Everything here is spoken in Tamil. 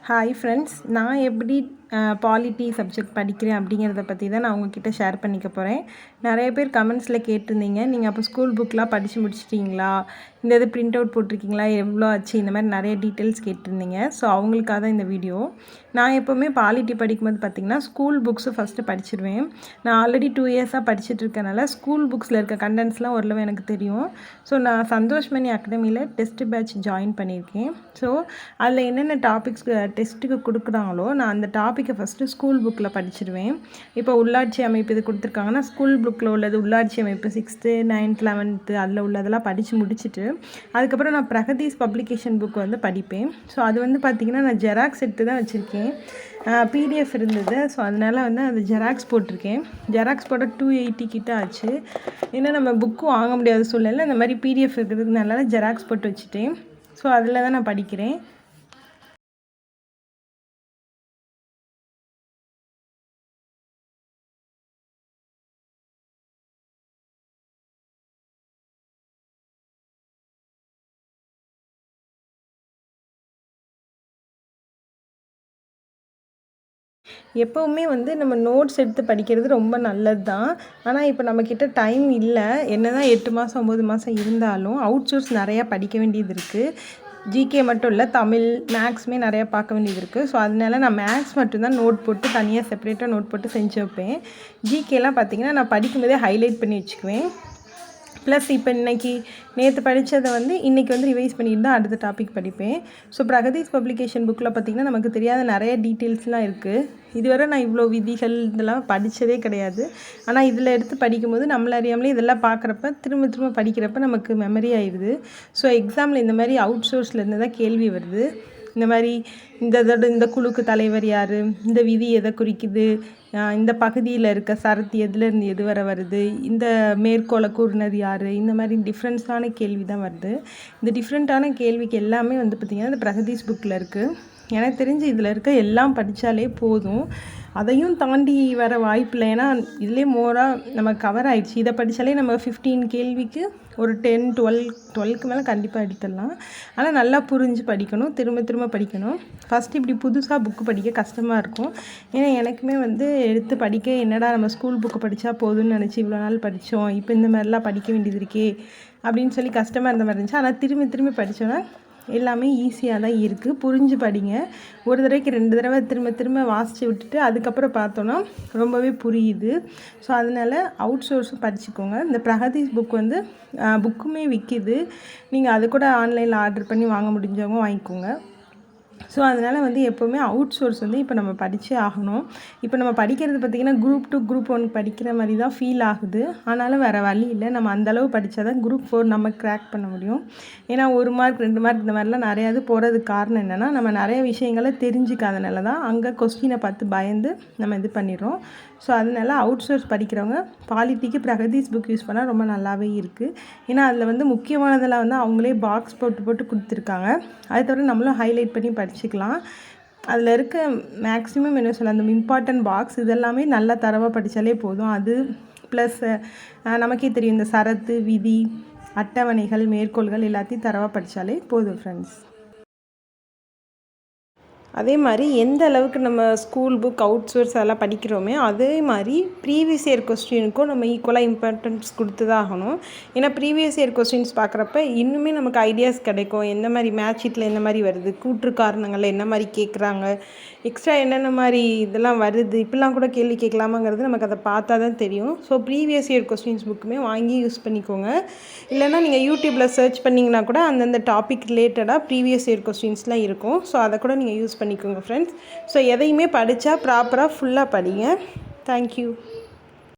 ஹாய் ஃப்ரெண்ட்ஸ், நான் எப்படி பாலிட்டி சப்ஜெக்ட் படிக்கிறேன் அப்படிங்கிறத பற்றி தான் நான் உங்ககிட்ட ஷேர் பண்ணிக்க போகிறேன். நிறைய பேர் கமெண்ட்ஸில் கேட்டிருந்தீங்க, நீங்கள் அப்போ ஸ்கூல் புக்கெலாம் படித்து முடிச்சிட்டிங்களா, இந்த இது பிரிண்ட் அவுட் போட்டிருக்கீங்களா, எவ்வளோ ஆச்சு, இந்த மாதிரி நிறைய டீட்டெயில்ஸ் கேட்டிருந்தீங்க. ஸோ அவங்களுக்காக தான் இந்த வீடியோ. நான் எப்போவுமே பாலிட்டி படிக்கும்போது பார்த்திங்கன்னா ஸ்கூல் புக்ஸு ஃபஸ்ட்டு படிச்சிடுவேன். நான் ஆல்ரெடி 2 இயர்ஸாக படிச்சுட்டு இருக்கனால ஸ்கூல் புக்ஸில் இருக்க கண்டென்ட்ஸ்லாம் ஓரளவு எனக்கு தெரியும். ஸோ நான் சந்தோஷ்மணி அகாடமியில் டெஸ்ட் பேட்ச் ஜாயின் பண்ணியிருக்கேன். ஸோ அதில் என்னென்ன டாபிக்ஸ் டெஸ்ட்டுக்கு கொடுக்குறாங்களோ நான் அந்த டாப்பிக்கை ஃபஸ்ட்டு ஸ்கூல் புக்கில் படிச்சிடுவேன். இப்போ உள்ளாட்சி அமைப்பு இது கொடுத்துருக்காங்கன்னா ஸ்கூல் புக்கில் உள்ளது உள்ளாட்சி அமைப்பு 6th 9th 11th அதில் உள்ளதெல்லாம் படித்து முடிச்சுட்டு அதுக்கப்புறம் நான் பிரகதீஸ் பப்ளிகேஷன் புக் வந்து படிப்பேன். ஸோ அது வந்து பார்த்திங்கன்னா நான் ஜெராக்ஸ் எடுத்து தான் வச்சுருக்கேன். பிடிஎஃப் இருந்தது. ஸோ அதனால் வந்து அது ஜெராக்ஸ் போட்டிருக்கேன். ஜெராக்ஸ் போட 280 கிட்ட ஆச்சு. ஏன்னா நம்ம புக்கும் வாங்க முடியாத சூழ்நிலை இந்த மாதிரி பிடிஎஃப் இருக்கிறதுனால ஜெராக்ஸ் போட்டு வச்சுட்டேன். ஸோ அதில் தான் நான் படிக்கிறேன். எப்போவுமே வந்து நம்ம நோட்ஸ் எடுத்து படிக்கிறது ரொம்ப நல்லது தான். ஆனால் இப்போ நம்மக்கிட்ட டைம் இல்லை. என்ன தான் 8 மாதம் 9 மாதம் இருந்தாலும் அவுட் சோர்ஸ் நிறையா படிக்க வேண்டியது இருக்குது. ஜிகே மட்டும் இல்லை, தமிழ் மேக்ஸுமே நிறையா பார்க்க வேண்டியது இருக்குது. ஸோ அதனால நான் மேக்ஸ் மட்டும்தான் நோட் போட்டு தனியாக செப்பரேட்டாக நோட் போட்டு செஞ்சு வைப்பேன். ஜிகேலாம் பார்த்திங்கன்னா நான் படிக்கும்போதே ஹைலைட் பண்ணி வச்சுக்குவேன். ப்ளஸ் இப்போ நேற்று படித்ததை வந்து இன்றைக்கி வந்து ரிவைஸ் பண்ணிட்டு தான் அடுத்த டாபிக் படிப்பேன். ஸோ பிரகதீஸ் பப்ளிகேஷன் புக்கில் பார்த்திங்கன்னா நமக்கு தெரியாத நிறைய டீட்டெயில்ஸ்லாம் இருக்குது. இதுவரை நான் இவ்வளோ விதிகள் இதெல்லாம் படித்ததே கிடையாது. ஆனால் இதில் எடுத்து படிக்கும்போது நம்மள அறியாமலே இதெல்லாம் பார்க்குறப்ப திரும்ப திரும்ப படிக்கிறப்ப நமக்கு மெமரி ஆயிடுது. ஸோ எக்ஸாமில் இந்த மாதிரி அவுட் சோர்ஸ்லேருந்து தான் கேள்வி வருது. இந்த மாதிரி இந்த குழுக்கு தலைவர் யார், இந்த விதி எதை குறிக்குது, இந்த பகுதியில் இருக்க சரத்து எதுலேருந்து எது வரை வருது, இந்த மேற்கோளை கூறினது யார், இந்த மாதிரி டிஃப்ரெண்ட்ஸான கேள்வி தான் வருது. இந்த டிஃப்ரெண்ட்டான கேள்விக்கு எல்லாமே வந்து பார்த்திங்கன்னா இந்த பிரகதீஸ் புக்கில் இருக்குது. எனக்கு தெரிஞ்சு இதில் இருக்க எல்லாம் படித்தாலே போதும். அதையும் தாண்டி வர வாய்ப்பில்லை. ஏன்னா இதிலே மோராக நம்ம கவர் ஆகிடுச்சு. இதை படித்தாலே நம்ம 15 கேள்விக்கு ஒரு 10 12க்கு மேலே கண்டிப்பாக எடுத்துடலாம். ஆனால் நல்லா புரிஞ்சு படிக்கணும், திரும்ப திரும்ப படிக்கணும். ஃபஸ்ட்டு இப்படி புதுசாக புக்கு படிக்க கஷ்டமாக இருக்கும். ஏன்னா எனக்குமே வந்து எடுத்து படிக்க என்னடா நம்ம ஸ்கூல் புக்கு படித்தா போதும்னு நினச்சி இவ்வளோ நாள் படித்தோம், இப்போ இந்த மாதிரிலாம் படிக்க வேண்டியது இருக்கே அப்படின்னு சொல்லி கஷ்டமாக இருந்த மாதிரி இருந்துச்சு. ஆனால் திரும்பி திரும்பி படித்தோன்னா எல்லாமே ஈஸியாக தான் இருக்குது. புரிஞ்சு படிங்க. ஒரு தடவைக்கு 2 தடவை திரும்ப திரும்ப வாசித்து விட்டுட்டு அதுக்கப்புறம் பார்த்தோன்னா ரொம்பவே புரியுது. ஸோ அதனால் அவுட் சோர்ஸும் படிச்சுக்கோங்க. இந்த பிரகதீஸ் புக் வந்து புக்குமே விற்கிது. நீங்கள் அது கூட ஆன்லைனில் ஆர்டர் பண்ணி வாங்க முடிஞ்சவங்க வாங்கிக்கோங்க. ஸோ அதனால் வந்து எப்போவுமே அவுட் சோர்ஸ் வந்து இப்போ நம்ம படித்தே ஆகணும். இப்போ நம்ம படிக்கிறது பார்த்திங்கன்னா Group 2 Group 1 படிக்கிற மாதிரி தான் ஃபீல் ஆகுது. ஆனாலும் வேறு வழி இல்லை. நம்ம அந்தளவு படித்தா தான் Group 4 நம்ம கிராக் பண்ண முடியும். ஏன்னா 1 மார்க் 2 மார்க் இந்த மாதிரிலாம் நிறையாது போகிறதுக்கு காரணம் என்னென்னா நம்ம நிறைய விஷயங்களை தெரிஞ்சுக்காதனால தான். அங்கே கொஸ்டினை பார்த்து பயந்து நம்ம இது பண்ணிடுறோம். ஸோ அதனால் அவுட் சோர்ஸ் படிக்கிறவங்க பாலிட்டிக்கு பிரகதீஸ் புக் யூஸ் பண்ணால் ரொம்ப நல்லாவே இருக்குது. ஏன்னா அதில் வந்து முக்கியமானதெல்லாம் வந்து அவங்களே பாக்ஸ் போட்டு போட்டு கொடுத்துருக்காங்க. அதை தவிர நம்மளும் ஹைலைட் பண்ணி படிச்சுக்கலாம். அதில் இருக்க மேக்ஸிமம் என்ன சொல்ல அந்த இம்பார்ட்டன்ட் பாக்ஸ் இதெல்லாமே நல்லா தரவாக படித்தாலே போதும். அது ப்ளஸ் நமக்கே தெரியும் இந்த சரத்து விதி அட்டவணைகள் மேற்கோள்கள் எல்லாத்தையும் தரவாக படித்தாலே போதும் ஃப்ரெண்ட்ஸ். அதே மாதிரி எந்த அளவுக்கு நம்ம ஸ்கூல் புக் அவுட் சோர்ஸ் அதெல்லாம் படிக்கிறோமே அதே மாதிரி ப்ரீவியஸ் இயர் கொஸ்டினுக்கும் நம்ம ஈக்குவலாக இம்பார்ட்டன்ஸ் கொடுத்து தான் ஆகணும். ஏன்னா ப்ரீவியஸ் இயர் கொஸ்டின்ஸ் பார்க்குறப்ப இன்னுமே நமக்கு ஐடியாஸ் கிடைக்கும். எந்த மாதிரி மேட்ச் ஷீட்டில் என்ன மாதிரி வருது, கூற்று காரணங்களில் என்ன மாதிரி கேட்குறாங்க, எக்ஸ்ட்ரா என்னென்ன மாதிரி இதெல்லாம் வருது, இப்படிலாம் கூட கேள்வி கேட்கலாமாங்கிறது நமக்கு அதை பார்த்தா தான் தெரியும். ஸோ ப்ரீவியஸ் இயர் கொஸ்டின்ஸ் புக்குமே வாங்கி யூஸ் பண்ணிக்கோங்க. இல்லைனா நீங்கள் யூடியூப்பில் சர்ச் பண்ணிங்கன்னா கூட அந்தந்த டாபிக் ரிலேட்டடாக ப்ரீவியஸ் இயர் கொஸ்டின்ஸ்லாம் இருக்கும். ஸோ அதை கூட நீங்கள் யூஸ் பண்ணிக்கோங்க ஃப்ரெண்ட்ஸ். ஸோ எதையுமே படித்தா ப்ராப்பராக ஃபுல்லாக படிங்க. தேங்க்யூ.